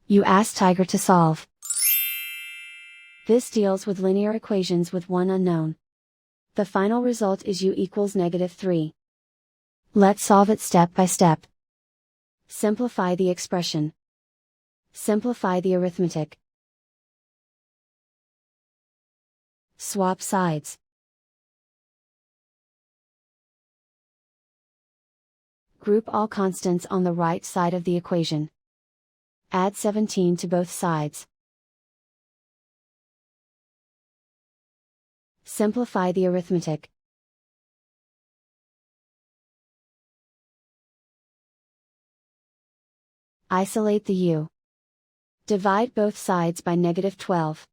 You ask Tiger to solve. This deals with linear equations with one unknown. The final result is u equals -3. Let's solve it step by step. Simplify the expression. Simplify the arithmetic. Swap sides. Group all constants on the right side of the equation. Add 17 to both sides. Simplify the arithmetic. Isolate the u. Divide both sides by -12.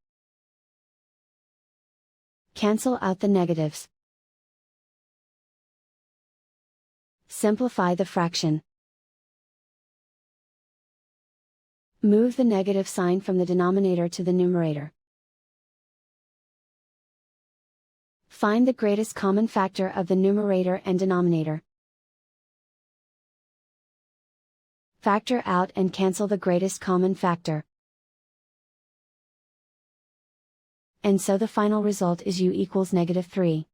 Cancel out the negatives. Simplify the fraction. Move the negative sign from the denominator to the numerator. Find the greatest common factor of the numerator and denominator. Factor out and cancel the greatest common factor. And so the final result is u equals -3.